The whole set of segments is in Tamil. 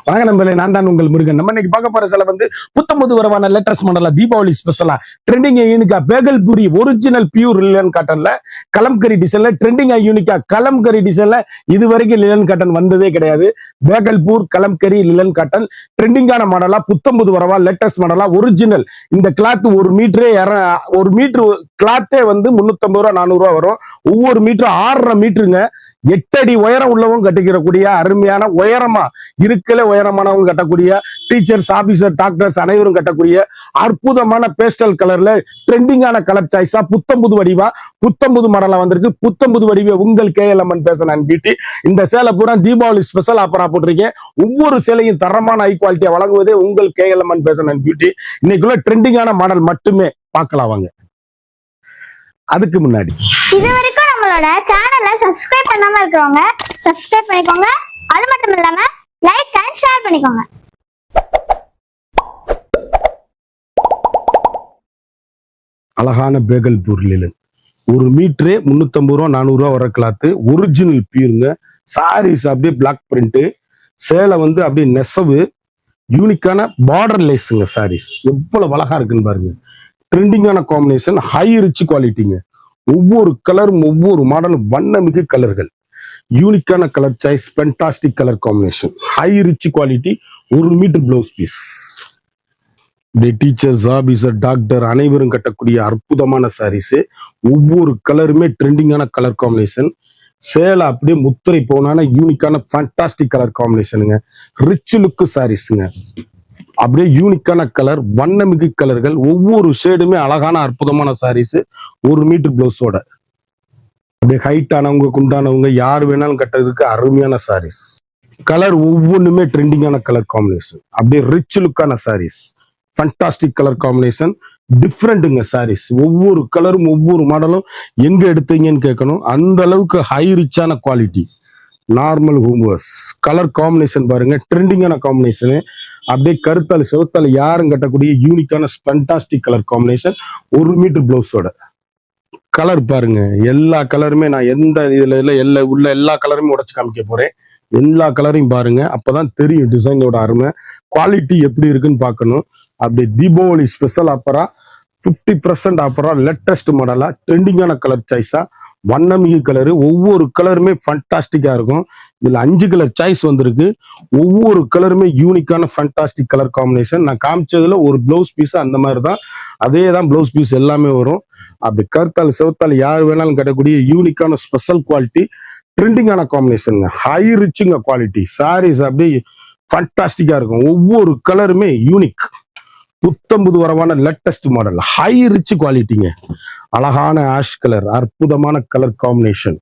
வணக்கம் நண்பர்களே, நான் தான் உங்கள் முருகன். நம்ம இன்னைக்கு பார்க்க போற சில வந்து புத்தம்பது வரவான லேட்டஸ்ட் மாடலா தீபாவளி ஸ்பெஷலா ட்ரெண்டிங் யூனிக்கா பேகல்பூரி ஒரிஜினல் பியூர் லிலன் காட்டன்ல கலம்கரி டிசைன்ல ட்ரெண்டிங் யூனிக்கா கலம்கரி டிசைன்ல இதுவரைக்கும் லிலன் காட்டன் வந்ததே கிடையாது. பேகல்பூர் கலம்கரி லிலன் காட்டன் ட்ரெண்டிங்கான மாடலா புத்தம்பது வரவா லேட்டஸ்ட் மாடலா ஒரிஜினல். இந்த கிளாத் ஒரு மீட்டர் கிளாத்தே வந்து 350 ரூபா 400 ரூபா வரும். ஒவ்வொரு மீட்டர் 6.5 மீட்டருங்க. 8 அடி உயரம் உள்ளவங்க கட்டிக்கிறக்கூடிய அருமையான உயரமா உயரமானவங்க கட்டக்கூடிய டீச்சர்ஸ் ஆபீசர் டாக்டர்ஸ் அனைவரும் கட்டக்கூடிய அற்புதமான பேஸ்டல் கலர்ல ட்ரெண்டிங்கான கலர் சாய்ஸா புத்தம்புது வடிவா புத்தம்புது மாடலா வந்திருக்கு. புத்தம்புது வடிவ உங்கள் கேஎல்எம்என் பேச பியூட்டி. இந்த சேலை பூரா தீபாவளி ஸ்பெஷல் ஆஃபரா போட்டிருக்கேன். ஒவ்வொரு சேலையும் தரமான ஹை குவாலிட்டியா வழங்குவதே உங்கள் கேஎல்எம்என் பேச பியூட்டி. இன்னைக்குள்ள ட்ரெண்டிங்கான மாடல் மட்டுமே பார்க்கலாம் வாங்க. அதுக்கு முன்னாடி இதுவரைக்கும் நம்மளோட சேனலை சப்ஸ்கிரைப் பண்ணாம இருக்கிறவங்க சப்ஸ்கிரைப் பண்ணிக்கோங்க. அது மட்டும் இல்லாம லைக் அண்ட் ஷேர் பண்ணிக்கோங்க. அழகான பேகல்பூர் லிலன் ஒரு மீட்டரே 350 ரூபா 400 ரூபா வர கிளாத்து ஒரிஜினல் பியூருங்க. சாரீஸ் அப்படியே பிளாக் பிரிண்ட், சேலை வந்து அப்படியே நெசவு, யூனிக்கான பார்டர் லேஸுங்க. சாரீஸ் எவ்வளவு அழகா இருக்குன்னு பாருங்க. ட்ரெண்டிங்கான காம்பினேஷன், ஹை ரிச் குவாலிட்டிங்க. ஒவ்வொரு கலரும் ஒவ்வொரு மாடலும் வண்ணமிகு கலர்கள், யூனிக்கான colour choice, fantastic colour combination, high rich quality. 1 metre blouse piece. Teachers officer doctor அனைவரும் கட்டக்கூடிய அற்புதமான சாரீஸ். ஒவ்வொரு கலருமே ட்ரெண்டிங்கான கலர் காம்பினேஷன். சேலை அப்படியே முத்திரை போனான யூனிக்கான ஃபேண்டாஸ்டிக் கலர் காம்பினேஷனுங்க. ரிச் லுக்கு சாரீஸுங்க. அப்படியே யூனிக்கான கலர், வண்ணமிகு கலர்கள், ஒவ்வொரு ஷேடுமே அழகான அற்புதமான சாரீஸ். 1 மீட்டர் பிளவுஸோட அப்படியே ஹைட் ஆனவங்க குண்டானவங்க யார் வேணாலும் கட்டுறதுக்கு அருமையான சாரீஸ். கலர் ஒவ்வொன்றுமே ட்ரெண்டிங்கான கலர் காம்பினேஷன். அப்படியே ரிச் லுக்கான சாரீஸ், ஃபண்டாஸ்டிக் கலர் காம்பினேஷன், டிஃப்ரெண்ட்டுங்க சாரீஸ். ஒவ்வொரு கலரும் ஒவ்வொரு மாடலும் எங்க எடுத்தீங்கன்னு கேட்கணும். அந்த அளவுக்கு ஹை ரிச்சான குவாலிட்டி. நார்மல் ஹோம்வர்ஸ் கலர் காம்பினேஷன் பாருங்க, ட்ரெண்டிங்கான காம்பினேஷனு. அப்படியே கருத்தால் சிவத்தால் யாரும் கட்டக்கூடிய யூனிக்கான ஃபண்டாஸ்டிக் கலர் காம்பினேஷன். 1 மீட்டர் பிளவுஸோட கலர் பாருங்க. எல்லா கலருமே நான் எந்த இதுல உள்ள எல்லா கலருமே உடைச்சு காமிக்க போறேன். எல்லா கலரையும் பாருங்க, அப்பதான் தெரியும் டிசைனோட அருமை, குவாலிட்டி எப்படி இருக்குன்னு பார்க்கணும். அப்படி தீபாவளி ஸ்பெஷல் ஆஃபரா 50% ஆஃபரா லேட்டஸ்ட் மாடலா ட்ரெண்டிங்கான கலர் சாய்ஸா வண்ணமிகு கலரு. ஒவ்வொரு கலருமே ஃபண்டாஸ்டிக்கா இருக்கும். இதுல 5 கலர் சாய்ஸ் வந்திருக்கு. ஒவ்வொரு கலருமே யூனிக்கான ஃபண்டாஸ்டிக் கலர் காம்பினேஷன். நான் காமிச்சதுல ஒரு பிளவுஸ் பீஸ் அந்த மாதிரி தான், அதே தான் பிளவுஸ் பீஸ் எல்லாமே வரும். அப்படி கருத்தால் சிவத்தால் யார் வேணாலும் கட்டக்கூடிய யூனிக்கான ஸ்பெஷல் குவாலிட்டி, ட்ரெண்டிங்கான காம்பினேஷன், ஹை ரிச்சுங்க குவாலிட்டி. சாரீஸ் அப்படியே ஃபண்டாஸ்டிக்கா இருக்கும். ஒவ்வொரு கலருமே யூனிக். புத்தம்புது வரவான லேட்டஸ்ட் மாடல், ஹை ரிச் குவாலிட்டிங்க. அழகான ஆஷ் கலர், அற்புதமான கலர் காம்பினேஷன்.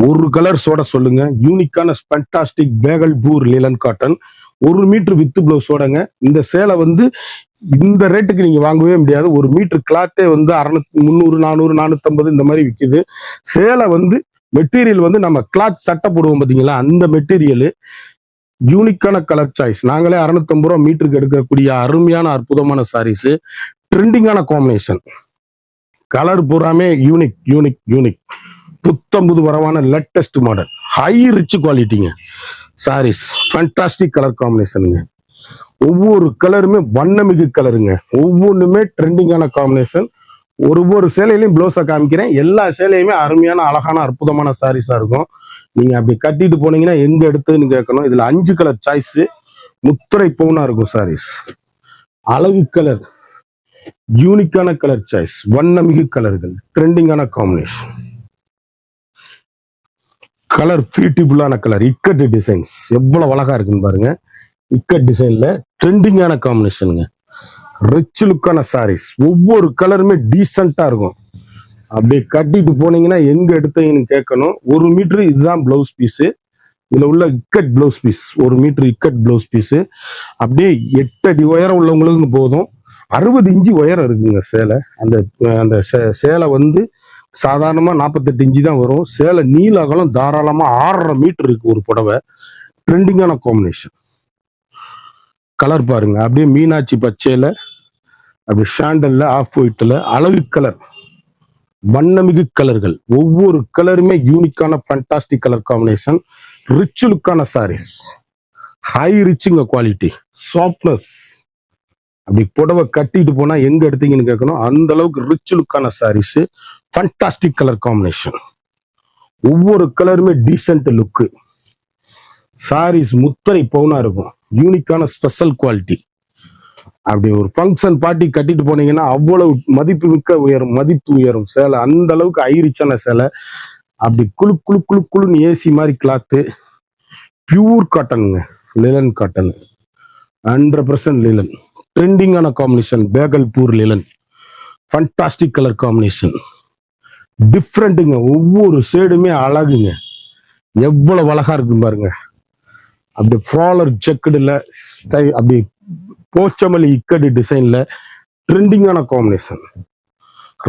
ஒரு கலர் சோட சொல்லுங்க. யூனிக்கான fantastic Bhagalpur linen cotton 1 metre with பிளவுஸோடங்க. இந்த சேலை வந்து இந்த ரேட்டுக்கு நீங்க வாங்கவே முடியாது. 1 மீட்டர் கிளாத்தே வந்து 300 400 450 இந்த மாதிரி விற்குது. சேலை வந்து மெட்டீரியல் வந்து நம்ம கிளாத் சட்டை போடுவோம் பார்த்தீங்களா, அந்த மெட்டீரியல். யூனிக்கான கலர் சாய்ஸ். நாங்களே 650 ரூபா மீட்டருக்கு எடுக்கக்கூடிய அருமையான அற்புதமான சாரீஸ். ட்ரெண்டிங்கான காம்பினேஷன். கலர் பூராமே யூனிக் யூனிக் யூனிக். புத்தம்புது வரவான லேட்டஸ்ட் மாடல், ஹை ரிச் குவாலிட்டிங்க. சாரீஸ் ஃபண்டாஸ்டிக் கலர் காம்பினேஷனுங்க. ஒவ்வொரு கலருமே வண்ணமிகு கலருங்க. ஒவ்வொன்றுமே ட்ரெண்டிங்கான காம்பினேஷன். ஒவ்வொரு சேலையிலையும் பிளவுஸை காமிக்கிறேன். எல்லா சேலையுமே அருமையான அழகான அற்புதமான சாரீஸா இருக்கும். நீங்க அப்படி கட்டிட்டு போனீங்கன்னா எங்க எடுத்துன்னு கேட்கணும். இதுல 5 கலர் சாய்ஸ், முத்திரை பவுனா இருக்கும் சாரீஸ். அழகு கலர், யூனிக்கான கலர் சாய்ஸ், வண்ணமிகு கலர்கள், ட்ரெண்டிங்கான காம்பினேஷன். கலர் பியூட்டிஃபுல்லான கலர், இக்கட் டிசைன்ஸ் எவ்வளவு அழகா இருக்குன்னு பாருங்க. இக்கட் டிசைன்ல ட்ரெண்டிங்கான காம்பினேஷனுங்க. ரிச் லுக்கான சாரீஸ். ஒவ்வொரு கலருமே டீசெண்டா இருக்கும். அப்படியே கட்டிட்டு போனீங்கன்னா எங்க எடுத்தீங்கன்னு கேட்கணும். 1 மீட்டர் இதுதான் பிளவுஸ் பீஸ். இதுல உள்ள ikat blouse piece, 1 metre ikat blouse piece. அப்படியே 8 அடி உயரம் உள்ளவங்களுக்கு போதும். 60 இன்ச்சு உயரம் இருக்குங்க சேலை. அந்த சேலை வந்து சாதாரணமா 48 இன்ச்சு தான் வரும். சேலை நீள அகலம் தாராளமா 6.5 மீட்டர் இருக்கு ஒரு புடவை. ட்ரெண்டிங்கான காம்பினேஷன். கலர் பாருங்க, அப்படியே மீனாட்சி பச்சையில, அப்படி ஷாண்டல்ல, ஆஃப் ஒயிட்ல, அழகு கலர், வண்ணமிகு கலர்கள். ஒவ்வொரு கலருமே யூனிக்கான ஃபண்டாஸ்டிக் கலர் காம்பினேஷன். ரிச் லுக்கான சாரீஸ். ஹை ரிச்சுங்க குவாலிட்டி, சாஃப்ட்னஸ். அப்படி புடவை கட்டிட்டு போனா எங்க எடுத்தீங்கன்னு கேட்கணும். அந்த அளவுக்கு ரிச் லுக்கான சாரீஸ், ஃபண்டாஸ்டிக் கலர் காம்பினேஷன். ஒவ்வொரு கலருமே டீசென்ட் லுக்கு. சாரீஸ் முத்தரை பவுனா இருக்கும். யூனிக்கான ஸ்பெஷல் குவாலிட்டி. அப்படி ஒரு ஃபங்க்ஷன் பார்ட்டி கட்டிட்டு போனீங்கன்னா அவ்வளவு மதிப்பு மிக்க உயரும், மதிப்பு உயரும் சேலை. அந்த அளவுக்கு ஐரிச்சான சேலை. அப்படி குழு குழு குழு குழுன்னு ஏசி மாதிரி கிளாத்து. பியூர் காட்டனுங்க, லிலன் காட்டன், 100% லிலன். ட்ரெண்டிங்கான combination, Bhagalpur linen. Fantastic colour combination, டிஃப்ரெண்ட்டுங்க. ஒவ்வொரு ஷேடுமே அழகுங்க. எவ்வளவு அழகா இருக்கு பாருங்க. அப்படி ஃப்ராலர் செக்குடுல அப்படி போச்சமல்லி இக்கடு டிசைன்ல ட்ரெண்டிங்கான காம்பினேஷன்,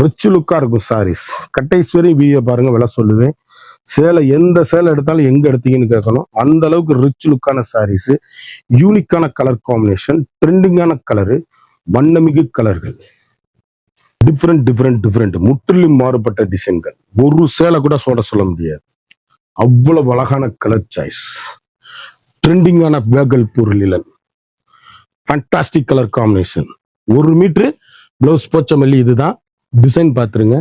ரிச் லுக்கா இருக்கும் சாரீஸ். கட்டைஸ்வரி வீடியோ பாருங்க, விலை சொல்லுவேன். சேலை எந்த சேலை எடுத்தாலும் எங்க எடுத்தீங்கன்னு கேட்கணும். அந்த அளவுக்கு ரிச் லுக்கான சாரீஸ், யூனிக்கான கலர் காம்பினேஷன், ட்ரெண்டிங்கான கலரு, வண்ணமிகு கலர்கள், டிஃப்ரெண்ட் டிஃப்ரெண்ட் டிஃப்ரெண்ட், முற்றிலும் மாறுபட்ட டிசைன்கள். ஒரு சேலை கூட சொல்ல முடியாது. அவ்வளவு அழகான கலர் சாய்ஸ். ட்ரெண்டிங்கான Bhagalpur linen, fantastic colour combination. 1 metre blouse Pochampally. இதுதான் டிசைன் பார்த்துருங்க.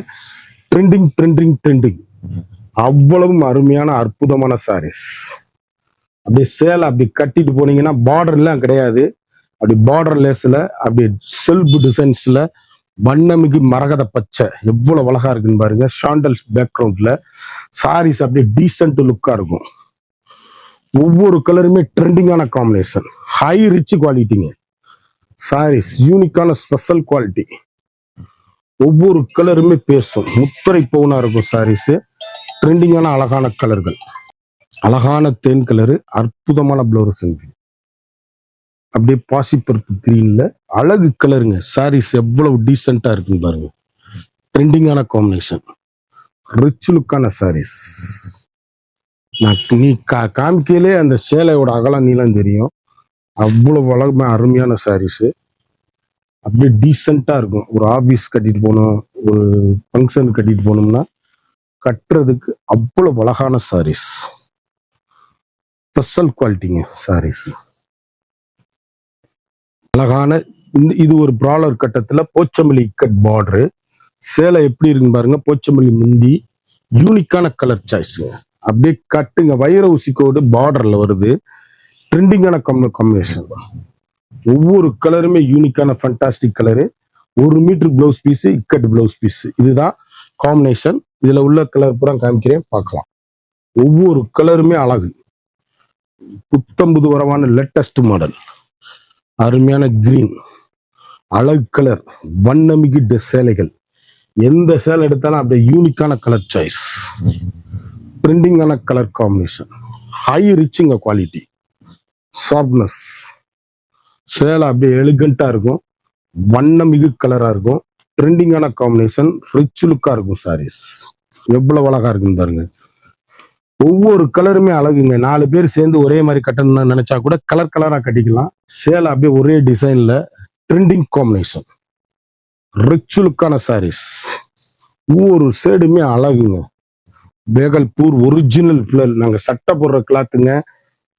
Trending trending trending. அவ்வளவும் அருமையான அற்புதமான சாரீஸ். அப்படியே சேலை அப்படி கட்டிட்டு போனீங்கன்னா பார்டர்லாம் கிடையாது. அப்படி பார்டர் லேஸ்ல அப்படி செல்ஃப் டிசைன்ஸ்ல வண்ணமிகு மரகத பச்சை எவ்வளவு அழகா இருக்குன்னு பாருங்க. ஷாண்டல் பேக்ரவுண்ட்ல சாரீஸ் அப்படியே டீசென்ட் லுக்கா இருக்கும். ஒவ்வொரு கலருமே ட்ரெண்டிங்கான காம்பினேஷன், ஹை ரிச் குவாலிட்டிங்க. சாரீஸ் யூனிக்கான ஸ்பெஷல் குவாலிட்டி. ஒவ்வொரு கலருமே பேசும், முத்திரை பவுனா இருக்கும் சாரீஸ். ட்ரெண்டிங்கான அழகான கலர்கள், அழகான தேன் கலரு, அற்புதமான ப்ளவுஸ். அப்படியே பாசிப்பருப்பு கிரீன்ல அழகு கலருங்க. சாரீஸ் எவ்வளவு டீசெண்டா இருக்குன்னு பாருங்க. ட்ரெண்டிங்கான காம்பினேஷன், ரிச் லுக்கான சாரீஸ். நீ காமிக்கையிலே அந்த சேலையோட அகலம் நீளம் தெரியும். அவ்வளவு அழகுமே அருமையான சாரீஸ். அப்படியே டீசெண்டா இருக்கும். ஒரு ஆபீஸ் கட்டிட்டு போகணும், ஒரு ஃபங்க்ஷன் கட்டிட்டு போனோம்னா கட்டுறதுக்கு அவ்வளவு அழகான சாரீஸ், ஸ்பெஷல் குவாலிட்டிங்க சாரீஸ். அழகான இது ஒரு பிராலர் கட்டத்துல போச்சமல்லி கட் பார்டரு. சேலை எப்படி இருக்குன்னு பாருங்க. போச்சமல்லி முந்தி, யூனிக்கான கலர் சாய்ஸுங்க. அப்படியே கட்டுங்க. வைர ஊசி கோடு பார்டர்ல வருது. ட்ரெண்டிங்கான காம்பினேஷன். ஒவ்வொரு கலருமே யூனிக்கான fantastic colour. 1 metre blouse piece, ikat blouse piece. இதுதான் காம்பினேஷன். இதுல உள்ள கலர் பூரா காமிக்கிறேன், பார்க்கலாம். ஒவ்வொரு கலருமே அழகு. புத்தம்புது வரவான லேட்டஸ்ட் மாடல், அருமையான கிரீன், அழகு கலர், வண்ணமிகு சேலைகள். எந்த சேலை எடுத்தாலும் அப்படியே யூனிக்கான கலர் சாய்ஸ், ட்ரெண்டிங்கான கலர் காம்பினேஷன், ஹை ரிச்சுங்க குவாலிட்டி, சாஃப்ட்னஸ். சேலை அப்படியே எலிகண்டா இருக்கும், வண்ணமிகு கலரா இருக்கும், ட்ரெண்டிங்கான காம்பினேஷன், ரிச் லுக்கா இருக்கும் சாரீஸ். எவ்வளவு அழகா இருக்குன்னு பாருங்க. ஒவ்வொரு கலருமே அழகுங்க. 4 பேர் சேர்ந்து ஒரே மாதிரி கட்டணும்னு நினைச்சா கூட கலர் கலரா கட்டிக்கலாம். சேலை அப்படியே ஒரே டிசைன்ல ட்ரெண்டிங் காம்பினேஷன், ரிச் லுக்கான சாரீஸ். ஒவ்வொரு ஷேடுமே அழகுங்க. பேகல்பூர் ஒரிஜினல் பிளல். நாங்க சட்டை போடுற கிளாத்துங்க,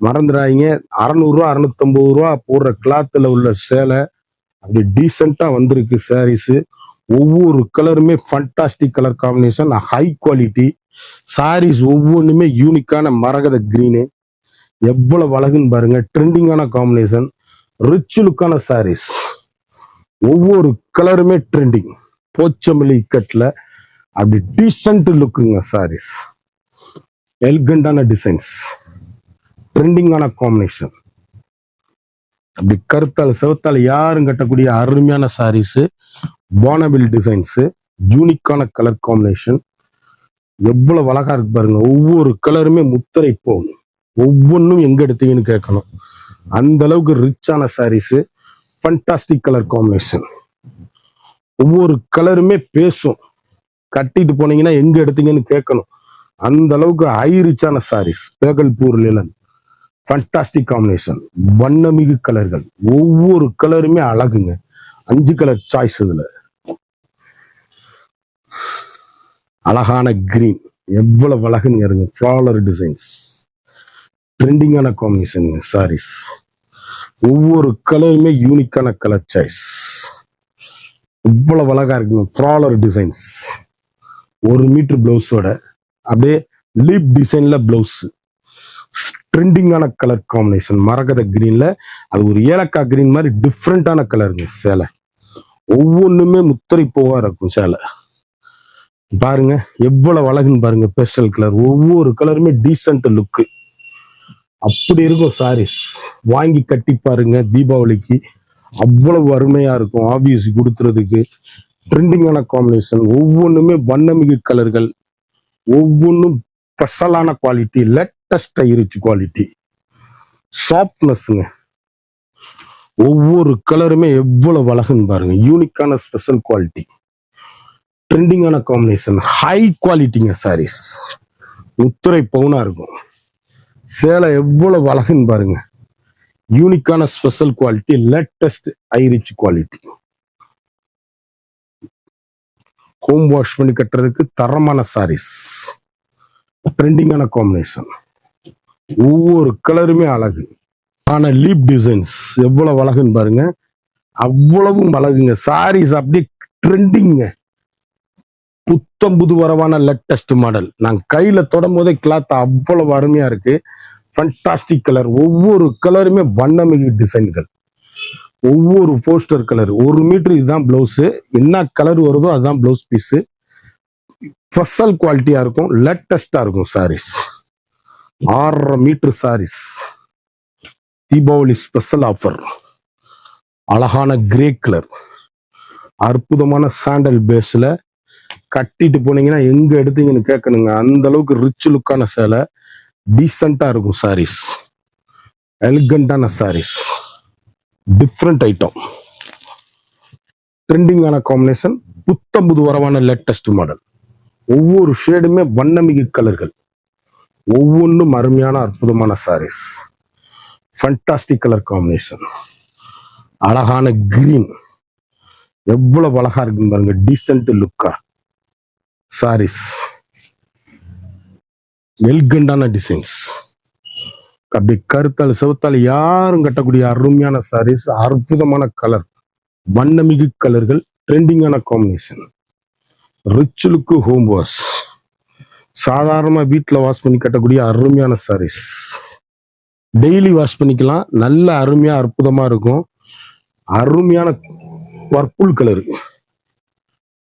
மறந்துடாதீங்க. 600 ரூபா 650 ரூபா போடுற கிளாத்துல உள்ள சேலை அப்படி டீசெண்டா வந்திருக்கு சாரீஸ். ஒவ்வொரு கலருமே fantastic colour combination, high quality saris. ஒவ்வொன்றுமே யூனிக்கான மரகத கிரீனு. எவ்வளவு அழகுன்னு பாருங்க. ட்ரெண்டிங்கான காம்பினேஷன், ரிச் லுக்கான சாரீஸ். ஒவ்வொரு கலருமே ட்ரெண்டிங். போச்சமல்லி கட்ல அப்படி டீசென்ட் லுக்குங்க சாரீஸ். எலிகண்டான டிசைன்ஸ், ட்ரெண்டிங்கான காம்பினேஷன். அப்படி கருத்தால் செவத்தால் யாரும் கட்டக்கூடிய அருமையான சாரீஸ். போனபில் டிசைன்ஸ், யூனிக்கான கலர் காம்பினேஷன். எவ்வளவு அழகா இருக்கு பாருங்க. ஒவ்வொரு கலருமே முத்திரை போகும். ஒவ்வொன்றும் எங்க எடுத்தீங்கன்னு கேட்கணும். அந்த அளவுக்கு ரிச்சான சாரீஸ், ஃபண்டாஸ்டிக் கலர் காம்பினேஷன். ஒவ்வொரு கலருமே பேசும். கட்டிட்டு போனீங்கன்னா எங்க எடுத்தீங்கன்னு கேட்கணும். அந்த அளவுக்கு ஹை ரிச்சான சாரீஸ். பேகல்பூர் லிலன், ஃபண்டாஸ்டிக் காம்பினேஷன், வண்ணமிகு கலர்கள். ஒவ்வொரு கலருமே அழகுங்க. 5 கலர் சாய்ஸ். இதுல அழகான கிரீன், எவ்வளவு அழகுன்னு இருங்க. ஃபிளாலர் டிசைன்ஸ், ட்ரெண்டிங்கான காம்பினேஷன் சாரீஸ். ஒவ்வொரு கலருமே யூனிக்கான கலர் சாய்ஸ். இவ்வளவு அழகா இருக்குங்க. ஃப்ராலர் டிசைன்ஸ், 1 மீட்டர் பிளவுஸோட அப்படியே லீப் டிசைன்ல பிளவுஸ். ட்ரெண்டிங்கான கலர் காம்பினேஷன் மரகத கிரீன்ல, அது ஒரு ஏலக்காய் கிரீன் மாதிரி டிஃப்ரெண்டான கலருங்க சேலை. ஒவ்வொன்றுமே முத்திரை பூவா இருக்கும் சேலை. பாருங்க எவ்வளவு அழகுன்னு பாருங்க. பேஸ்டல் கலர், ஒவ்வொரு கலருமே டீசென்ட் லுக்கு. அப்படி இருக்கும் சாரீஸ். வாங்கி கட்டி பாருங்க தீபாவளிக்கு. அவ்வளவு அருமையா இருக்கும். ஆபீஸ் கொடுத்துறதுக்கு ட்ரெண்டிங்கான காம்பினேஷன். ஒவ்வொன்றுமே வண்ணமிகு கலர்கள், ஒவ்வொன்றும் ஸ்பெஷலான குவாலிட்டி, லேட்டஸ்ட் ரிச் குவாலிட்டி, சாஃப்ட்னஸ்ங்க. ஒவ்வொரு கலருமே எவ்வளவு அழகுன்னு பாருங்க. யூனிக்கான ஸ்பெஷல் குவாலிட்டி, ட்ரெண்டிங்கான காம்பினேஷன், ஹை குவாலிட்டிங்க சாரீஸ். முத்திரை பவுனா இருக்கும் சேலை. எவ்வளவு அழகுன்னு பாருங்க. யூனிக்கான special quality, latest rich quality. Home wash பண்ணி கட்டுறதுக்கு தரமான சாரீஸ். ட்ரெண்டிங்கான காம்பினேஷன். ஒவ்வொரு கலருமே அழகு. ஆனா லீப் டிசைன்ஸ் எவ்வளவு அழகுன்னு பாருங்க. அவ்வளவும் அழகுங்க சாரீஸ். அப்படியே ட்ரெண்டிங்க. புத்தம் புது வரவான லேட்டஸ்ட் மாடல். நான் கையில தொடும் போதே கிளாத் அவ்வளவு அருமையா இருக்கு. Fantastic colour. ஒவ்வொரு கலருமே வண்ணமிகு டிசைன்கள். ஒவ்வொரு போஸ்டர் கலர். 1 மீட்டர் இதுதான் பிளவுஸ். என்ன கலர் வருதோ அதுதான் பிளவுஸ் பீஸ். ஸ்பெஷல் குவாலிட்டியா இருக்கும், லேட்டஸ்டா இருக்கும் saris. 6.5 metre saris. Deepavali special offer. அழகான கிரே கலர், அற்புதமான சாண்டல் பேஸ்ல கட்டிட்டு போனீங்கன்னா எங்க எடுத்தீங்கன்னு கேட்கணுங்க. அந்த அளவுக்கு ரிச் லுக்கான சேலை. டீசெண்டா இருக்கும் சாரீஸ். எலிகண்டான சாரீஸ். Different item. ட்ரெண்டிங்கான காம்பினேஷன். புத்தம் புது வரவான லேட்டஸ்ட் மாடல். ஒவ்வொரு ஷேடுமே வண்ணமிகு கலர்கள். ஒவ்வொன்றும் அருமையான அற்புதமான சாரீஸ். Fantastic colour combination. அழகான கிரீன். எவ்வளவு அழகா இருக்குன்னு பாருங்க. டீசென்ட் லுக்கா சாரீஸ். எலிகண்டான டிசைன்ஸ். அப்படி கருத்தால் சிவத்தால் யாரும் கட்டக்கூடிய அருமையான சாரீஸ். அற்புதமான கலர், வண்ணமிகு கலர்கள், ட்ரெண்டிங்கான combination. Rich look home wash. சாதாரணமா வீட்டில் வாஷ் பண்ணி கட்டக்கூடிய அருமையான சாரீஸ். டெய்லி வாஷ் பண்ணிக்கலாம். நல்ல அருமையா அற்புதமா இருக்கும். அருமையான பர்பிள் கலர்.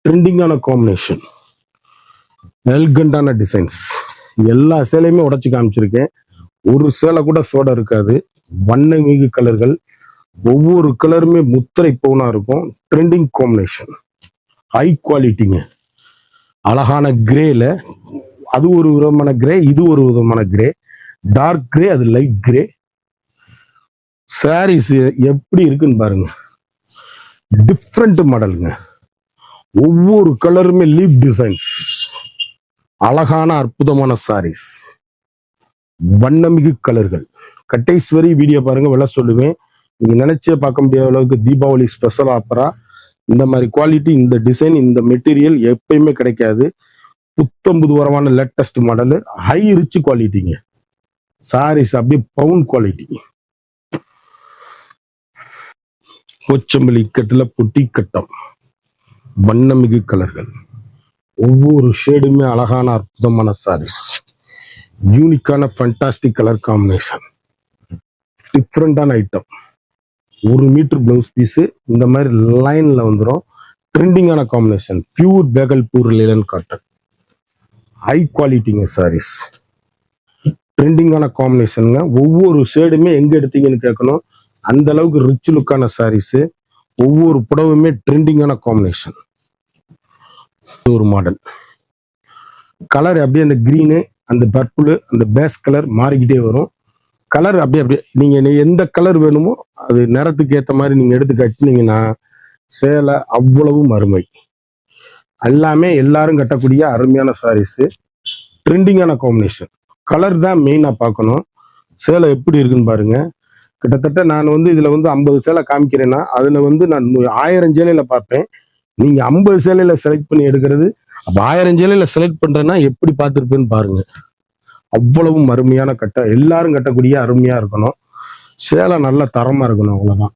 ட்ரெண்டிங்கான காம்பினேஷன். எலிகண்டான டிசைன்ஸ். எல்லா சேலையுமே உடைச்சு காமிச்சிருக்கேன். ஒரு சேலை கூட சோட இருக்காது. வண்ணமிகு கலர்கள். ஒவ்வொரு கலருமே முத்திரை பவுனா இருக்கும். ட்ரெண்டிங் காம்பினேஷன், ஹை குவாலிட்டிங்க. அழகான கிரேல, அது ஒரு விதமான கிரே, இது ஒரு விதமான கிரே. டார்க் கிரே, அது லைட் கிரே. சாரீஸ் எப்படி இருக்குன்னு பாருங்க. டிஃப்ரெண்ட் மாடலுங்க. ஒவ்வொரு கலருமே லீப் டிசைன்ஸ். அழகான அற்புதமான சாரீஸ். வண்ணமிகு கலர்கள். கட்டைஸ்வரி வீடியோ பாருங்க, விலை சொல்லுவேன். நீங்க நினைச்சே பார்க்க முடியாத அளவுக்கு தீபாவளி ஸ்பெஷல் ஆஃபரா இந்த மாதிரி குவாலிட்டி, இந்த டிசைன், இந்த மெட்டீரியல் எப்பயுமே கிடைக்காது. புத்தம் புது வரமான லேட்டஸ்ட் மாடல், ஹை ரிச் குவாலிட்டிங்க சாரீஸ். அப்படியே பவுன் குவாலிட்டி. போச்சம்பள்ளி கட்டுல பொட்டி கட்டம். வண்ணமிகு கலர்கள். ஒவ்வொரு ஷேடுமே அழகான அற்புதமான சாரீஸ். யூனிக்கான ஃபண்டாஸ்டிக் கலர் காம்பினேஷன். டிஃப்ரெண்டான ஐட்டம். 1 மீட்டர் பிளவுஸ் பீஸ் இந்த மாதிரி லைன்ல வந்துடும். ட்ரெண்டிங்கான combination. Pure Bhagalpur linen cotton. High குவாலிட்டிங்க சாரீஸ். ட்ரெண்டிங்கான காம்பினேஷனுங்க. ஒவ்வொரு ஷேடுமே எங்க எடுத்தீங்கன்னு கேட்கணும். அந்த அளவுக்கு ரிச் லுக்கான சாரீஸ். ஒவ்வொரு புடவுமே ட்ரெண்டிங்கான காம்பினேஷன். ஒரு மாடல் கலர் அப்படியே அந்த கிரீனு, அந்த பர்பிள், அந்த பேஸ் கலர் மாறிக்கிட்டே வரும். கலர் அப்படியே நீங்க எந்த கலர் வேணுமோ அது நிறத்துக்கு ஏற்ற மாதிரி நீங்க எடுத்து கட்டினீங்கன்னா சேலை அவ்வளவும் அருமை. எல்லாமே எல்லாரும் கட்டக்கூடிய அருமையான சாரீஸ். ட்ரெண்டிங்கான காம்பினேஷன். கலர் தான் மெயினா பார்க்கணும். சேலை எப்படி இருக்குன்னு பாருங்க. கிட்டத்தட்ட நான் இதுல 50 சேலை காமிக்கிறேன்னா அதுல நான் 1000 சேலையில பார்ப்பேன். நீங்க 50 சேலையில செலக்ட் பண்ணி எடுக்கிறது. அப்ப 1000 சேலையில செலக்ட் பண்றேன்னா எப்படி பார்த்துருப்பேன்னு பாருங்க. அவ்வளவும் அருமையான கட்டை, எல்லாரும் கட்டக்கூடிய அருமையா இருக்கணும். சேலை நல்ல தரமா இருக்கணும், அவ்வளவுதான்.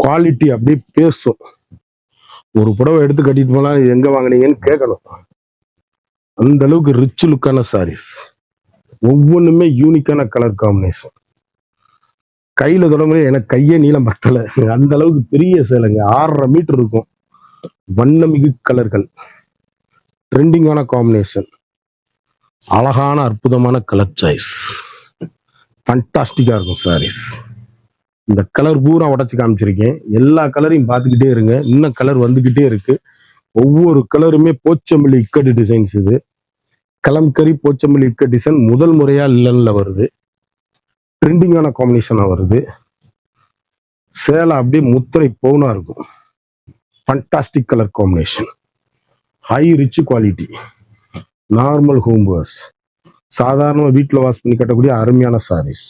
குவாலிட்டி அப்படியே பேசும். ஒரு புடவை எடுத்து கட்டிட்டு போனா இது எங்க வாங்குனீங்கன்னு கேட்கணும். அந்த அளவுக்கு ரிச் லுக்கான சாரீஸ், ஒவ்வொன்றுமே யூனிக்கான கலர் காம்பினேஷன். கையில தொடங்கும்போது எனக்கு கையே நீளம் பத்தல, அந்த அளவுக்கு பெரிய சேலைங்க, 6.5 மீட்டர் இருக்கும். வண்ணமிகு கலர்கள், ட்ரெண்டிங்கான காம்பினேஷன், அழகான அற்புதமான கலர் சாய்ஸ், ஃபண்டாஸ்டிக்கா இருக்கும் சாரீஸ். இந்த கலர் பூரா உடைச்சு காமிச்சிருக்கேன். எல்லா கலரையும் பார்த்துக்கிட்டே இருங்க, இன்னும் கலர் வந்துகிட்டே இருக்கு. ஒவ்வொரு கலருமே போச்சம்பள்ளி இக்கட்டு டிசைன்ஸ். இது கலம்கரி போச்சம்பள்ளி இக்கட் டிசைன் முதல் முறையா இல்லன்ல வருது. ட்ரெண்டிங்கான காம்பினேஷனா வருது. சேலை அப்படியே முத்திரை பவுனா இருக்கும். Fantastic colour combination, high rich quality, normal home wash, சாதாரண வீட்டில் வாஷ் பண்ணி கட்டக்கூடிய அருமையான சாரீஸ்.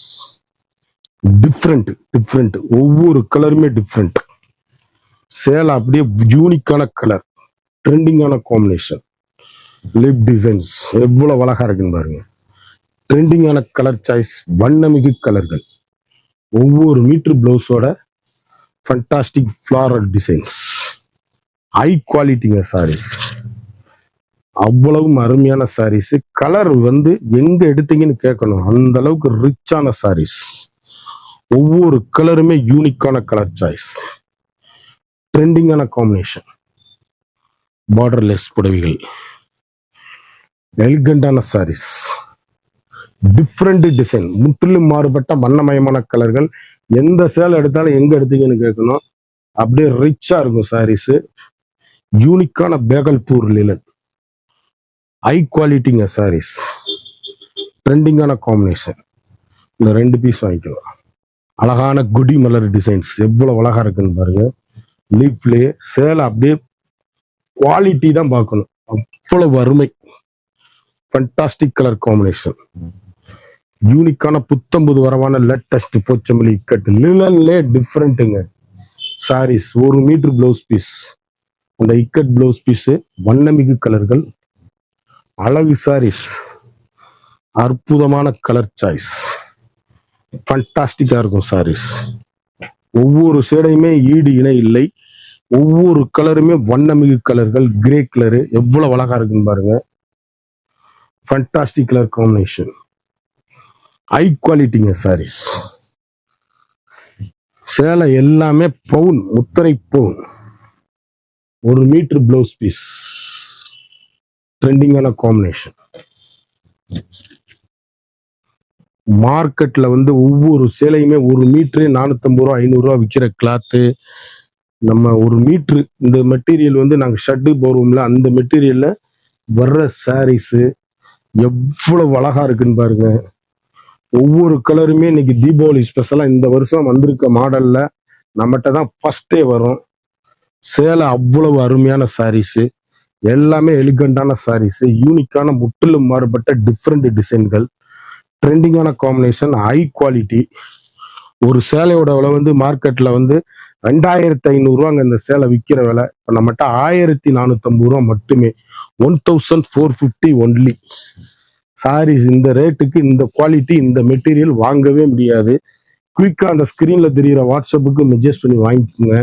டிஃப்ரெண்ட், ஒவ்வொரு கலருமே டிஃப்ரெண்ட். சேலை அப்படியே யூனிக்கான கலர், ட்ரெண்டிங்கான காம்பினேஷன், லிப் டிசைன்ஸ் எவ்வளவு அழகா இருக்குன்னு பாருங்க. ட்ரெண்டிங்கான கலர் சாய்ஸ், வண்ணமிகு கலர்கள், ஒவ்வொரு மீட்டர் பிளவுஸோட ஃபண்டாஸ்டிக் ஃபிளாரல் டிசைன்ஸ், ஹை குவாலிட்டிங்க சாரீஸ், அவ்வளவும் அருமையான சாரீஸ். கலர் வந்து எங்க எடுத்தீங்கன்னு கேட்கணும், அந்த அளவுக்கு ரிச்சான சாரீஸ். ஒவ்வொரு கலருமே யூனிக்கான கலர் சாய்ஸ், ட்ரெண்டிங்கான காம்பினேஷன், பார்டர்லெஸ் புடவைகள், எலிகண்டான சாரீஸ், டிஃப்ரெண்ட் டிசைன், முற்றிலும் மாறுபட்ட வண்ணமயமான கலர்கள். எந்த சேலை எடுத்தாலும் எங்க எடுத்தீங்கன்னு கேட்கணும், அப்படியே ரிச்சா இருக்கும் சாரீஸ். யூனிக்கான பேகல்பூர் லிலன், ஹை குவாலிட்டிங்க சாரீஸ், ட்ரெண்டிங்கான காம்பினேஷன். இந்த 2 பீஸ் வாங்கிக்கலாம். அழகான குடி மலர் டிசைன்ஸ் எவ்வளவு அழகா இருக்குன்னு பாருங்க. லீஃப்லயே சேலை அப்படியே குவாலிட்டி தான் பார்க்கணும், அவ்வளவு அருமை. ஃபண்டாஸ்டிக் கலர் காம்பினேஷன், யூனிக்கான புத்தம்புது வரவான லேட்டஸ்ட் போச்சம்பள்ளி இக்கட் லினன்லே டிஃப்ரெண்ட்டுங்க சாரீஸ். 1 மீட்டர் பிளவுஸ் பீஸ், அந்த இக்கட் பிளவுஸ் பீஸ், வண்ணமிகு கலர்கள், அழகு சாரீஸ், அற்புதமான கலர் சாய்ஸ், ஃபண்டாஸ்டிக்கா இருக்கும் சாரீஸ். ஒவ்வொரு சேடையுமே ஈடு இணை இல்லை. ஒவ்வொரு கலருமே வண்ணமிகு கலர்கள். கிரே கலரு எவ்வளவு அழகா இருக்குன்னு பாருங்க. ஃபண்டாஸ்டிக் கலர் காம்பினேஷன், ஹை குவாலிட்டிங்க சாரீஸ். சேலை எல்லாமே பவுன், முத்திரை பவுன். 1 மீட்டர் பிளவுஸ் பீஸ், ட்ரெண்டிங்கான காம்பினேஷன். மார்க்கெட்ல வந்து ஒவ்வொரு சேலையுமே 1 மீட்டரு 450 ரூபா 500 ரூபா விற்கிற கிளாத்து. நம்ம 1 மீட்ரு இந்த மெட்டீரியல் வந்து நாங்கள் ஷர்ட்டு போடுவோம்ல, அந்த மெட்டீரியல்ல வர்ற சாரீஸ் எவ்வளவு அழகா இருக்குன்னு பாருங்க. ஒவ்வொரு கலருமே இன்னைக்கு தீபாவளி ஸ்பெஷலா இந்த வருஷம் வந்திருக்க மாடல்ல நம்மகிட்ட தான் ஃபர்ஸ்டே வரும். சேலை அவ்வளவு அருமையான சாரீஸ், எல்லாமே எலிகண்டான சாரீஸ், யூனிக்கான முற்றிலும் மாறுபட்ட டிஃப்ரெண்ட் டிசைன்கள், ட்ரெண்டிங்கான காம்பினேஷன், ஹை குவாலிட்டி. ஒரு சேலையோட விலை வந்து மார்க்கெட்ல வந்து 2500 ரூபாங்க இந்த சேலை விற்கிற விலை. இப்போ நம்மகிட்ட 1450 ரூபா மட்டுமே, 1450 ஒன்லி. சாரீஸ் இந்த ரேட்டுக்கு, இந்த குவாலிட்டி, இந்த மெட்டீரியல் வாங்கவே முடியாது. குயிக்கா அந்த ஸ்கிரீன்ல தெரியுற வாட்ஸ்அப்புக்கு மெசேஜ் பண்ணி வாங்கிக்கோங்க.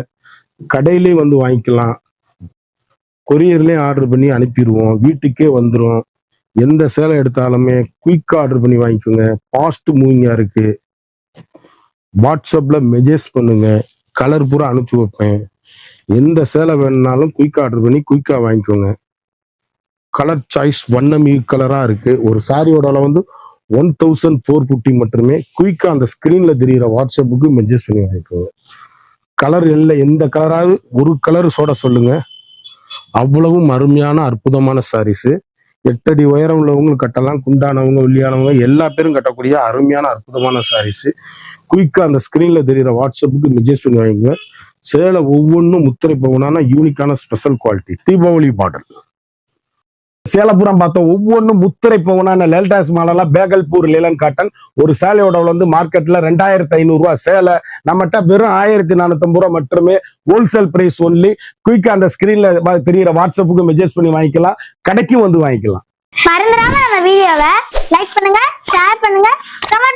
கடையிலே வந்து வாங்கிக்கலாம், கொரியர்லயும் ஆர்டர் பண்ணி அனுப்பிடுவோம், வீட்டுக்கே வந்துடும். எந்த சேலை எடுத்தாலுமே குயிக்கா ஆர்டர் பண்ணி வாங்கிக்கோங்க. ஃபாஸ்ட் மூவிங்கா இருக்கு. வாட்ஸ்அப்ல மெசேஜ் பண்ணுங்க, கலர் பூரா அனுப்பிச்சு வைப்பேன். எந்த சேலை வேணும்னாலும் குயிக்கா ஆர்டர் பண்ணி குயிக்கா வாங்கிக்கோங்க. கலர் சாய்ஸ் வண்ணமிகு கலரா இருக்கு. ஒரு சாரியோட அளவு வந்து 1450 மட்டுமே. குயிக்கா அந்த ஸ்கிரீன்ல தெரியுற வாட்ஸ்அப்புக்கு மெசேஜ் பண்ணி வாங்கிக்கோங்க. கலர் எந்த கலராவது ஒரு கலர் சோட சொல்லுங்க, அவ்வளவும் அருமையான அற்புதமான சாரீஸ். 8 அடி உயரம் உள்ளவங்களும் கட்டலாம், குண்டானவங்க ஒல்லியானவங்க எல்லா பேரும் கட்டக்கூடிய அருமையான அற்புதமான சாரீஸ். குயிக்கா அந்த ஸ்கிரீன்ல தெரியுற வாட்ஸ்அப்புக்கு மெசேஜ் பண்ணி வாங்கிக்கோங்க. சேலை ஒவ்வொன்றும் முத்திரை பவுனான யூனிக்கான ஸ்பெஷல் குவாலிட்டி. தீபாவளி மாடல் சேலப்புறம் பார்த்தோம். ஒவ்வொன்றும் முத்திரை பவுனான லேல்டாஸ் மாடலாம் பேகல்பூர் லிலன் காட்டன். ஒரு சேலையோட வந்து மார்க்கெட்ல 2500 ரூபா சேலை, நம்மகிட்ட வெறும் 1450 ரூபா மட்டுமே. Wholesale price only. குயிக்கா அந்த ஸ்கிரீன்ல தெரியுற வாட்ஸ்அப்புக்கு மெசேஜ் பண்ணி வாங்கிக்கலாம், கடைக்கும் வந்து வாங்கிக்கலாம். மறந்துடாம நம்ம வீடியோவை லைக் பண்ணுங்க, ஷேர் பண்ணுங்க, கமெண்ட்